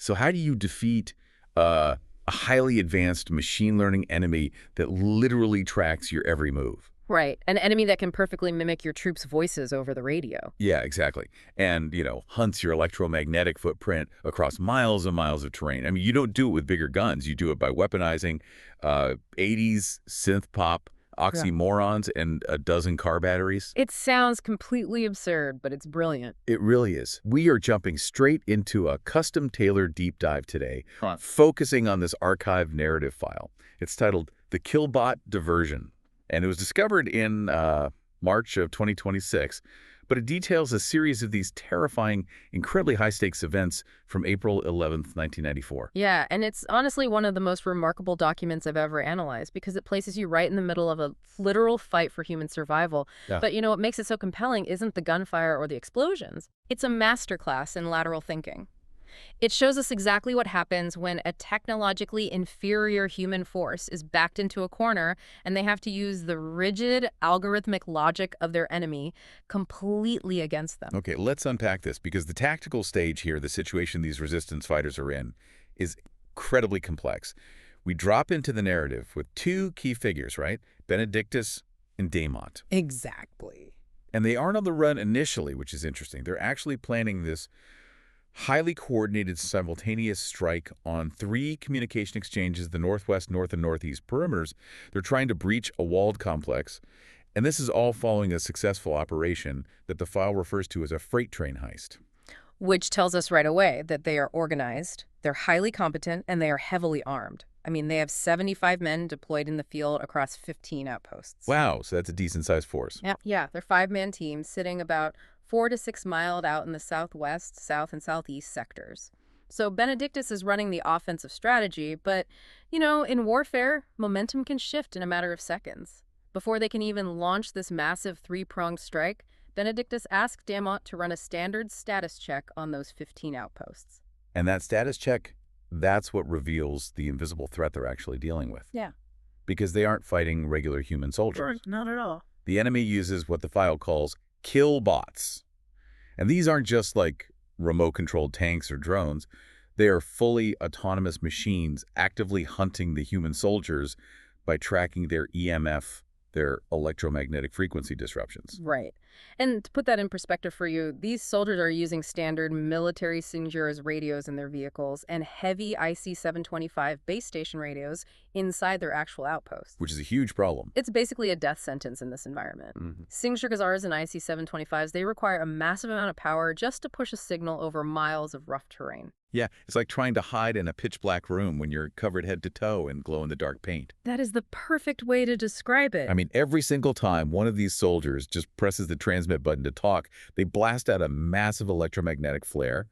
So how do you defeat a highly advanced machine learning enemy that literally tracks your every move? Right. An enemy that can perfectly mimic your troops' voices over the radio. Yeah, exactly. And, hunts your electromagnetic footprint across miles and miles of terrain. I mean, you don't do it with bigger guns. You do it by weaponizing 80s synth pop Yeah. oxymorons and a dozen car batteries. It sounds completely absurd, but it's brilliant. It really is. We are jumping straight into a custom-tailored deep dive today, Fun. focusing on this archived narrative file. It's titled The Killbot Diversion, and it was discovered in March of 2026, but it details a series of these terrifying, incredibly high-stakes events from April 11th, 1994. Yeah, and it's honestly one of the most remarkable documents I've ever analyzed because it places you right in the middle of a literal fight for human survival. Yeah. But what makes it so compelling isn't the gunfire or the explosions. It's a masterclass in lateral thinking. It shows us exactly what happens when a technologically inferior human force is backed into a corner and they have to use the rigid algorithmic logic of their enemy completely against them. Okay, let's unpack this, because the tactical stage here, the situation these resistance fighters are in, is incredibly complex. We drop into the narrative with two key figures, right? Benedictus and Damont. Exactly. And they aren't on the run initially, which is interesting. They're actually planning this highly coordinated simultaneous strike on 3 communication exchanges, the northwest, north, and northeast perimeters. They're trying to breach a walled complex, and this is all following a successful operation that the file refers to as a freight train heist. Which tells us right away that they are organized, they're highly competent, and they are heavily armed. I mean, they have 75 men deployed in the field across 15 outposts. Wow, so that's a decent-sized force. Yeah, they're 5-man teams sitting about 4 to 6 miles out in the southwest, south, and southeast sectors. So Benedictus is running the offensive strategy, but, in warfare, momentum can shift in a matter of seconds. Before they can even launch this massive 3-pronged strike, Benedictus asked Damont to run a standard status check on those 15 outposts. And that status check, that's what reveals the invisible threat they're actually dealing with. Yeah. Because they aren't fighting regular human soldiers. Not at all. The enemy uses what the file calls killbots. And these aren't just like remote-controlled tanks or drones. They are fully autonomous machines actively hunting the human soldiers by tracking their EMF, their electromagnetic frequency disruptions. Right. And to put that in perspective for you, these soldiers are using standard military Sinjurs radios in their vehicles and heavy IC-725 base station radios inside their actual outposts. Which is a huge problem. It's basically a death sentence in this environment. Sinjur Gazars and IC-725s, they require a massive amount of power just to push a signal over miles of rough terrain. Yeah, it's like trying to hide in a pitch-black room when you're covered head to toe in glow-in-the-dark paint. That is the perfect way to describe it. I mean, every single time one of these soldiers just presses the transmit button to talk, they blast out a massive electromagnetic flare.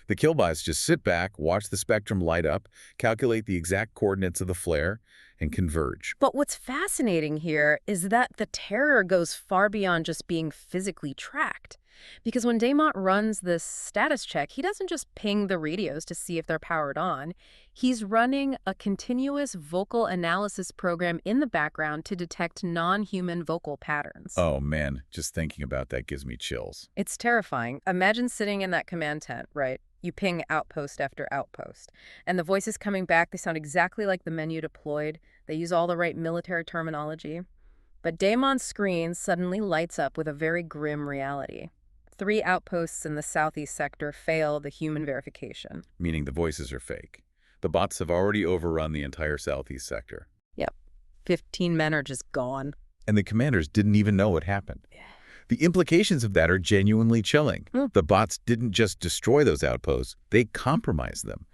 The killbots just sit back, watch the spectrum light up, calculate the exact coordinates of the flare, and converge. But what's fascinating here is that the terror goes far beyond just being physically tracked. Because when Damont runs this status check, he doesn't just ping the radios to see if they're powered on. He's running a continuous vocal analysis program in the background to detect non-human vocal patterns. Oh man, just thinking about that gives me chills. It's terrifying. Imagine sitting in that command tent, right? You ping outpost after outpost. And the voices coming back, they sound exactly like the men you deployed. They use all the right military terminology. But Damont's screen suddenly lights up with a very grim reality. 3 outposts in the southeast sector fail the human verification. Meaning the voices are fake. The bots have already overrun the entire southeast sector. Yep. 15 men are just gone. And the commanders didn't even know what happened. The implications of that are genuinely chilling. The bots didn't just destroy those outposts, they compromised them.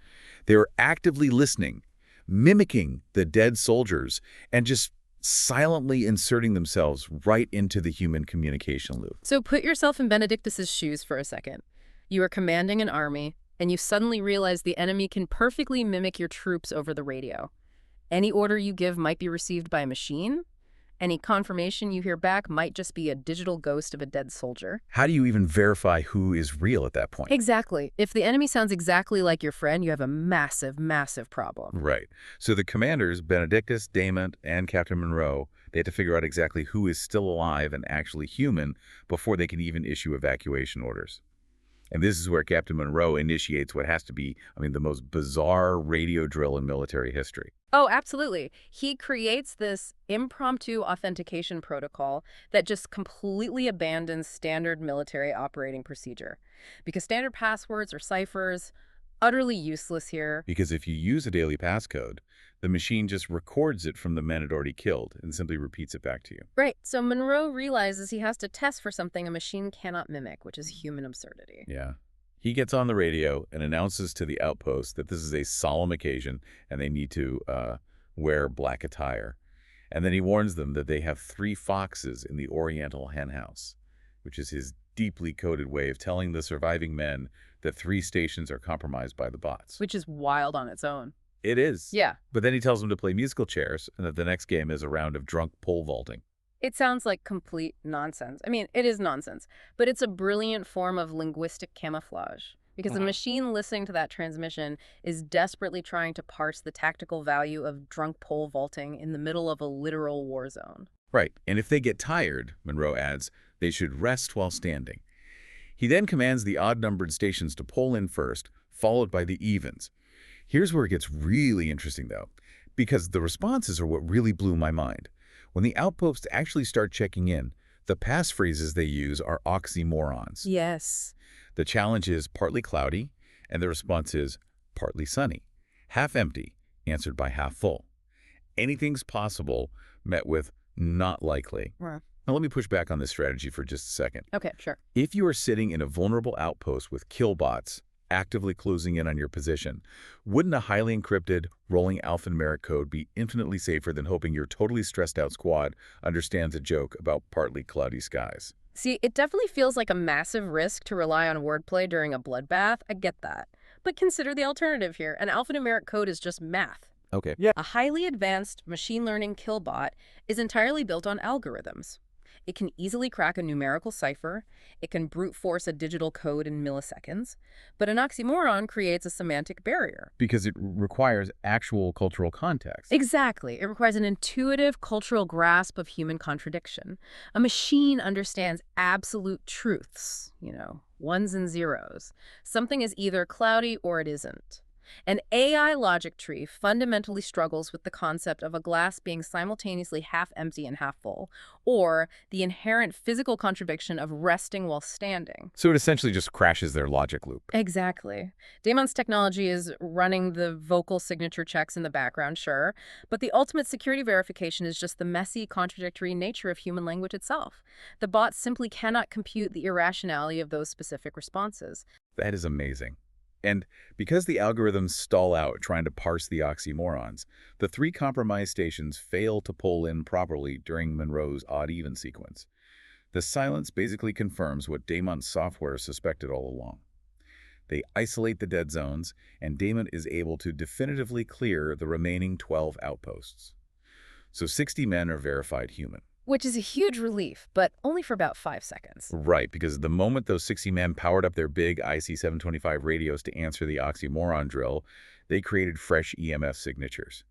They were actively listening, mimicking the dead soldiers, and just silently inserting themselves right into the human communication loop. So put yourself in Benedictus's shoes for a second. You are commanding an army, and you suddenly realize the enemy can perfectly mimic your troops over the radio. Any order you give might be received by a machine. Any confirmation you hear back might just be a digital ghost of a dead soldier. How do you even verify who is real at that point? Exactly. If the enemy sounds exactly like your friend, you have a massive, massive problem. Right. So the commanders, Benedictus, Damont, and Captain Monroe, they had to figure out exactly who is still alive and actually human before they can even issue evacuation orders. And this is where Captain Monroe initiates what has to be, I mean, the most bizarre radio drill in military history. Oh, absolutely. He creates this impromptu authentication protocol that just completely abandons standard military operating procedure. Because standard passwords or ciphers, utterly useless here. Because if you use a daily passcode, the machine just records it from the men it already killed and simply repeats it back to you. Right, so Monroe realizes he has to test for something a machine cannot mimic, which is human absurdity. Yeah. He gets on the radio and announces to the outpost that this is a solemn occasion and they need to wear black attire. And then he warns them that they have 3 foxes in the Oriental henhouse, which is his deeply coded way of telling the surviving men that 3 stations are compromised by the bots. Which is wild on its own. It is. Yeah. But then he tells them to play musical chairs and that the next game is a round of drunk pole vaulting. It sounds like complete nonsense. I mean, it is nonsense, but it's a brilliant form of linguistic camouflage. Because the machine listening to that transmission is desperately trying to parse the tactical value of drunk pole vaulting in the middle of a literal war zone. Right. And if they get tired, Monroe adds, they should rest while standing. He then commands the odd-numbered stations to pole in first, followed by the evens. Here's where it gets really interesting, though, because the responses are what really blew my mind. When the outposts actually start checking in, the passphrases they use are oxymorons. Yes. The challenge is partly cloudy, and the response is partly sunny. Half empty, answered by half full. Anything's possible, met with not likely. Right. Now let me push back on this strategy for just a second. Okay, sure. If you are sitting in a vulnerable outpost with killbots actively closing in on your position, wouldn't a highly encrypted, rolling alphanumeric code be infinitely safer than hoping your totally stressed out squad understands a joke about partly cloudy skies? See, it definitely feels like a massive risk to rely on wordplay during a bloodbath. I get that. But consider the alternative here. An alphanumeric code is just math. Okay. Yeah. A highly advanced machine learning killbot is entirely built on algorithms. It can easily crack a numerical cipher. It can brute force a digital code in milliseconds. But an oxymoron creates a semantic barrier. Because it requires actual cultural context. Exactly. It requires an intuitive cultural grasp of human contradiction. A machine understands absolute truths, ones and zeros. Something is either cloudy or it isn't. An AI logic tree fundamentally struggles with the concept of a glass being simultaneously half empty and half full, or the inherent physical contradiction of resting while standing. So it essentially just crashes their logic loop. Exactly. Damont's technology is running the vocal signature checks in the background, sure, but the ultimate security verification is just the messy, contradictory nature of human language itself. The bot simply cannot compute the irrationality of those specific responses. That is amazing. And because the algorithms stall out trying to parse the oxymorons, the 3 compromised stations fail to pull in properly during Monroe's odd-even sequence. The silence basically confirms what Damont's software suspected all along. They isolate the dead zones, and Damont is able to definitively clear the remaining 12 outposts. So 60 men are verified human. Which is a huge relief, but only for about 5 seconds. Right, because the moment those 60 men powered up their big IC-725 radios to answer the oxymoron drill, they created fresh EMF signatures.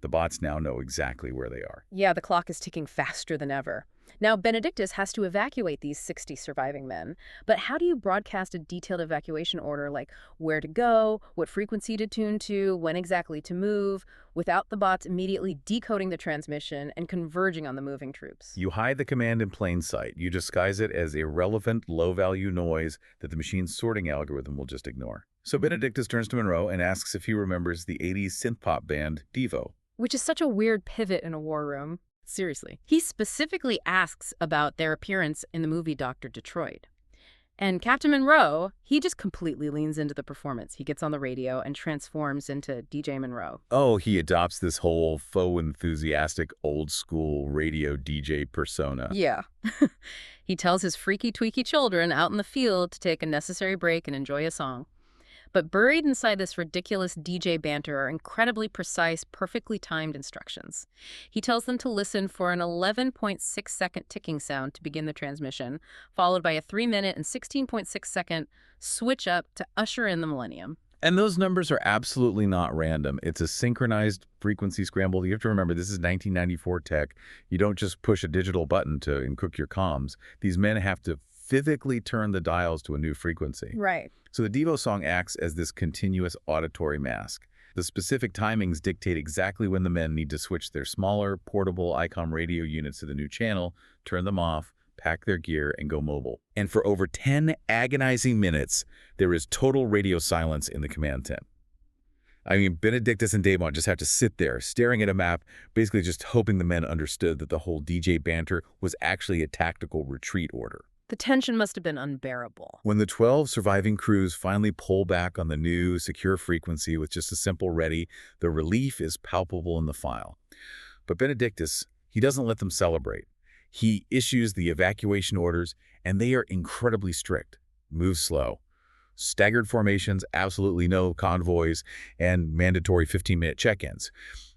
The bots now know exactly where they are. Yeah, the clock is ticking faster than ever. Now, Benedictus has to evacuate these 60 surviving men, but how do you broadcast a detailed evacuation order, like where to go, what frequency to tune to, when exactly to move, without the bots immediately decoding the transmission and converging on the moving troops? You hide the command in plain sight. You disguise it as irrelevant, low-value noise that the machine's sorting algorithm will just ignore. So Benedictus turns to Monroe and asks if he remembers the 80s synth-pop band Devo. Which is such a weird pivot in a war room. Seriously. He specifically asks about their appearance in the movie Dr. Detroit. And Captain Monroe, he just completely leans into the performance. He gets on the radio and transforms into DJ Monroe. Oh, he adopts this whole faux enthusiastic old-school radio DJ persona. Yeah. He tells his freaky, tweaky children out in the field to take a necessary break and enjoy a song. But buried inside this ridiculous DJ banter are incredibly precise, perfectly timed instructions. He tells them to listen for an 11.6-second ticking sound to begin the transmission, followed by a 3-minute and 16.6-second switch up to usher in the millennium. And those numbers are absolutely not random. It's a synchronized frequency scramble. You have to remember, this is 1994 tech. You don't just push a digital button to encrypt your comms. These men have to physically turn the dials to a new frequency. Right. So the Devo song acts as this continuous auditory mask. The specific timings dictate exactly when the men need to switch their smaller, portable ICOM radio units to the new channel, turn them off, pack their gear, and go mobile. And for over 10 agonizing minutes, there is total radio silence in the command tent. I mean, Benedictus and Damont just have to sit there, staring at a map, basically just hoping the men understood that the whole DJ banter was actually a tactical retreat order. The tension must have been unbearable. When the 12 surviving crews finally pull back on the new, secure frequency with just a simple ready, the relief is palpable in the file. But Benedictus, he doesn't let them celebrate. He issues the evacuation orders, and they are incredibly strict. Move slow. Staggered formations, absolutely no convoys, and mandatory 15-minute check-ins.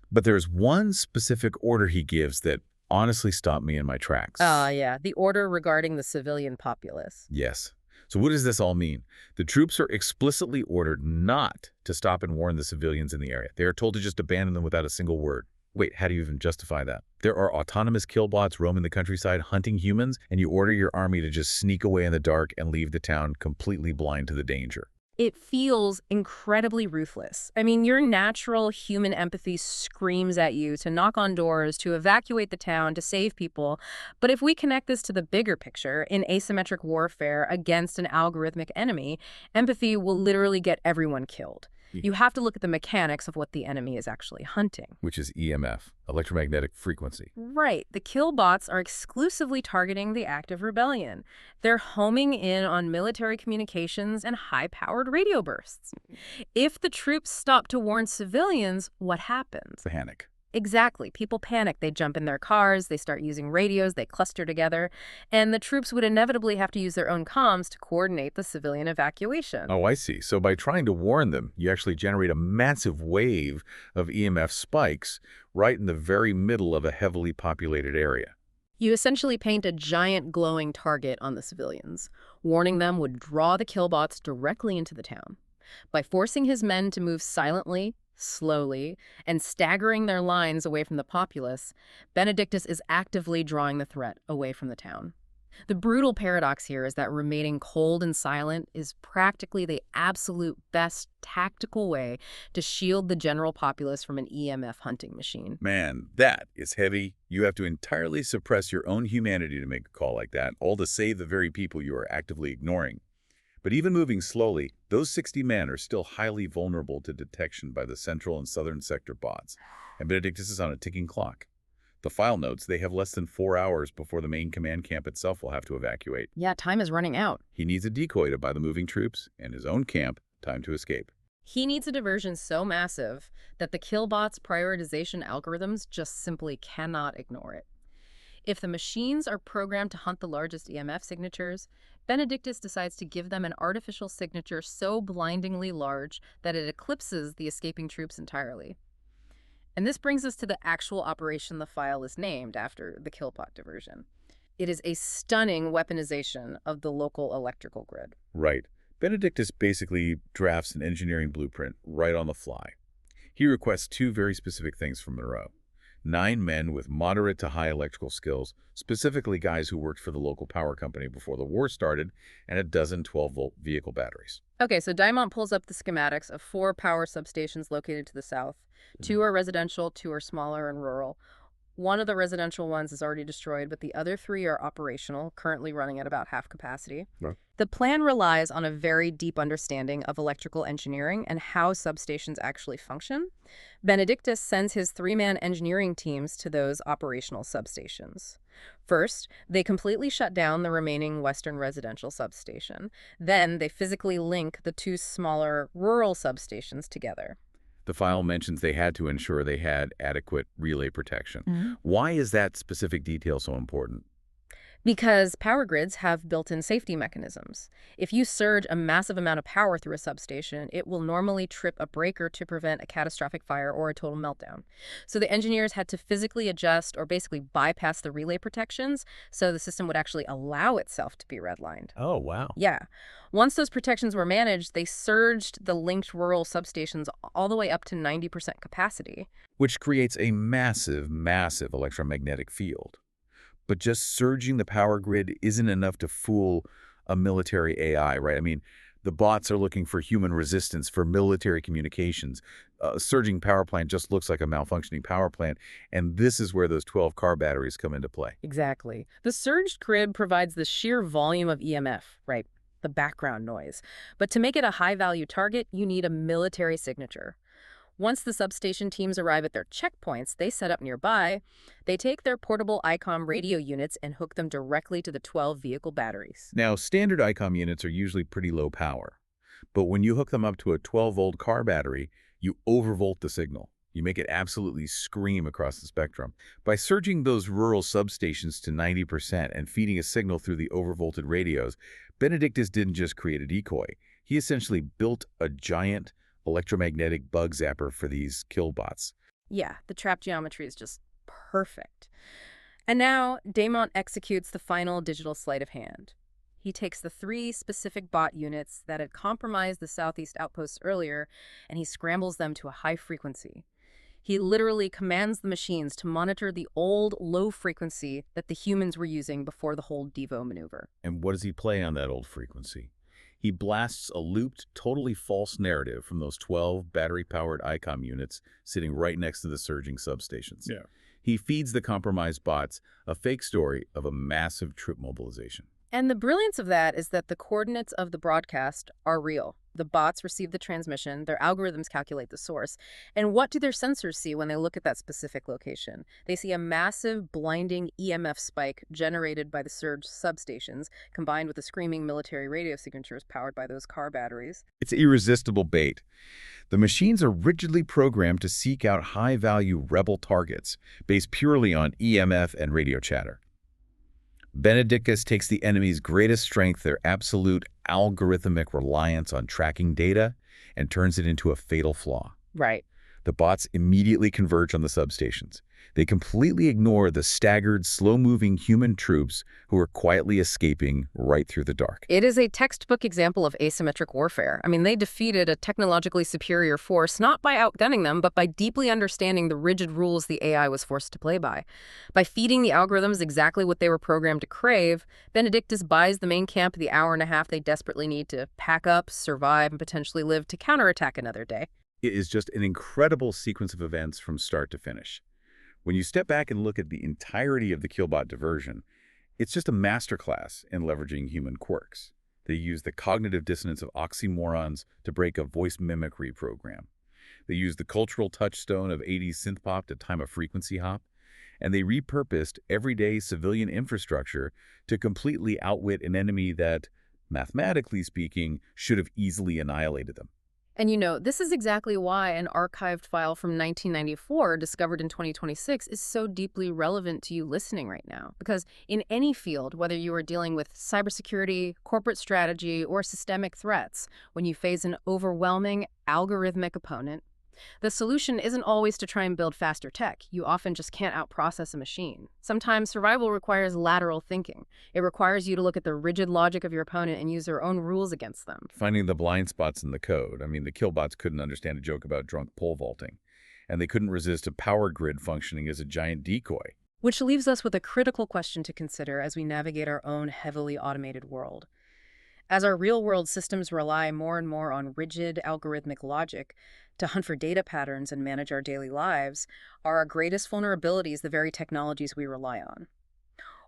But there's one specific order he gives that honestly stopped me in my tracks. Yeah, the order regarding the civilian populace. Yes. So what does this all mean? The troops are explicitly ordered not to stop and warn the civilians in the area. They are told to just abandon them without a single word. Wait, how do you even justify that? There are autonomous killbots roaming the countryside hunting humans, and you order your army to just sneak away in the dark and leave the town completely blind to the danger. It feels incredibly ruthless. I mean, your natural human empathy screams at you to knock on doors, to evacuate the town, to save people. But if we connect this to the bigger picture, in asymmetric warfare against an algorithmic enemy, empathy will literally get everyone killed. You have to look at the mechanics of what the enemy is actually hunting. Which is EMF, electromagnetic frequency. Right. The killbots are exclusively targeting the active rebellion. They're homing in on military communications and high-powered radio bursts. If the troops stop to warn civilians, what happens? Panic. Exactly. People panic. They jump in their cars, they start using radios, they cluster together, and the troops would inevitably have to use their own comms to coordinate the civilian evacuation. Oh, I see. So by trying to warn them, you actually generate a massive wave of EMF spikes right in the very middle of a heavily populated area. You essentially paint a giant glowing target on the civilians. Warning them would draw the killbots directly into the town. By forcing his men to move silently, slowly, and staggering their lines away from the populace, Benedictus is actively drawing the threat away from the town. The brutal paradox here is that remaining cold and silent is practically the absolute best tactical way to shield the general populace from an EMF hunting machine. Man, that is heavy. You have to entirely suppress your own humanity to make a call like that, all to save the very people you are actively ignoring. But even moving slowly, those 60 men are still highly vulnerable to detection by the central and southern sector bots, and Benedictus is on a ticking clock. The file notes they have less than 4 hours before the main command camp itself will have to evacuate. Yeah, time is running out. He needs a decoy to buy the moving troops, and his own camp time to escape. He needs a diversion so massive that the killbots' prioritization algorithms just simply cannot ignore it. If the machines are programmed to hunt the largest EMF signatures, Benedictus decides to give them an artificial signature so blindingly large that it eclipses the escaping troops entirely. And this brings us to the actual operation the file is named after, the killbot diversion. It is a stunning weaponization of the local electrical grid. Right. Benedictus basically drafts an engineering blueprint right on the fly. He requests 2 very specific things from Monroe. 9 men with moderate to high electrical skills, specifically guys who worked for the local power company before the war started, and a dozen 12-volt vehicle batteries. Okay, so Damont pulls up the schematics of 4 power substations located to the south. 2 are residential, 2 are smaller and rural. One of the residential ones is already destroyed, but the other 3 are operational, currently running at about half capacity. Right. The plan relies on a very deep understanding of electrical engineering and how substations actually function. Benedictus sends his 3-man engineering teams to those operational substations. First, they completely shut down the remaining western residential substation. Then, they physically link the 2 smaller rural substations together. The file mentions they had to ensure they had adequate relay protection. Why is that specific detail so important? Because power grids have built-in safety mechanisms. If you surge a massive amount of power through a substation, it will normally trip a breaker to prevent a catastrophic fire or a total meltdown. So the engineers had to physically adjust or basically bypass the relay protections so the system would actually allow itself to be redlined. Oh, wow. Yeah. Once those protections were managed, they surged the linked rural substations all the way up to 90% capacity. Which creates a massive, massive electromagnetic field. But just surging the power grid isn't enough to fool a military AI, right? I mean, the bots are looking for human resistance for military communications. A surging power plant just looks like a malfunctioning power plant, and this is where those 12 car batteries come into play. Exactly. The surged grid provides the sheer volume of EMF, right? The background noise. But to make it a high-value target, you need a military signature. Once the substation teams arrive at their checkpoints they set up nearby, they take their portable ICOM radio units and hook them directly to the 12 vehicle batteries. Now, standard ICOM units are usually pretty low power, but when you hook them up to a 12-volt car battery, you overvolt the signal. You make it absolutely scream across the spectrum. By surging those rural substations to 90% and feeding a signal through the overvolted radios, Benedictus didn't just create a decoy. He essentially built a giant electromagnetic bug zapper for these killbots. Yeah, the trap geometry is just perfect. And now, Damont executes the final digital sleight of hand. He takes the 3 specific bot units that had compromised the southeast outposts earlier, and he scrambles them to a high frequency. He literally commands the machines to monitor the old low frequency that the humans were using before the whole Devo maneuver. And what does he play on that old frequency? He blasts a looped, totally false narrative from those 12 battery-powered ICOM units sitting right next to the surging substations. Yeah. He feeds the compromised bots a fake story of a massive troop mobilization. And the brilliance of that is that the coordinates of the broadcast are real. The bots receive the transmission, their algorithms calculate the source. And what do their sensors see when they look at that specific location? They see a massive, blinding EMF spike generated by the surged substations, combined with the screaming military radio signatures powered by those car batteries. It's irresistible bait. The machines are rigidly programmed to seek out high-value rebel targets based purely on EMF and radio chatter. Benedictus takes the enemy's greatest strength, their absolute algorithmic reliance on tracking data, and turns it into a fatal flaw. Right. The bots immediately converge on the substations. They completely ignore the staggered, slow-moving human troops who are quietly escaping right through the dark. It is a textbook example of asymmetric warfare. I mean, they defeated a technologically superior force not by outgunning them, but by deeply understanding the rigid rules the AI was forced to play by. By feeding the algorithms exactly what they were programmed to crave, Benedictus buys the main camp the hour and a half they desperately need to pack up, survive, and potentially live to counterattack another day. It is just an incredible sequence of events from start to finish. When you step back and look at the entirety of the Killbot diversion, it's just a masterclass in leveraging human quirks. They use the cognitive dissonance of oxymorons to break a voice mimicry program. They use the cultural touchstone of 80s synthpop to time a frequency hop. And they repurposed everyday civilian infrastructure to completely outwit an enemy that, mathematically speaking, should have easily annihilated them. And you know, this is exactly why an archived file from 1994 discovered in 2026 is so deeply relevant to you listening right now. Because in any field, whether you are dealing with cybersecurity, corporate strategy, or systemic threats, when you face an overwhelming algorithmic opponent, the solution isn't always to try and build faster tech. You often just can't outprocess a machine. Sometimes survival requires lateral thinking. It requires you to look at the rigid logic of your opponent and use their own rules against them. Finding the blind spots in the code. I mean, the killbots couldn't understand a joke about drunk pole vaulting, and they couldn't resist a power grid functioning as a giant decoy. Which leaves us with a critical question to consider as we navigate our own heavily automated world. As our real-world systems rely more and more on rigid algorithmic logic to hunt for data patterns and manage our daily lives, are our greatest vulnerabilities the very technologies we rely on?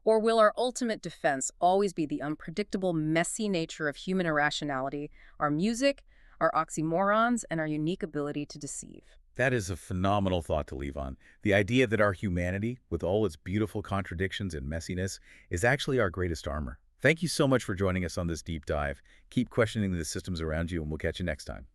Or will our ultimate defense always be the unpredictable, messy nature of human irrationality, our music, our oxymorons, and our unique ability to deceive? That is a phenomenal thought to leave on. The idea that our humanity, with all its beautiful contradictions and messiness, is actually our greatest armor. Thank you so much for joining us on this deep dive. Keep questioning the systems around you, and we'll catch you next time.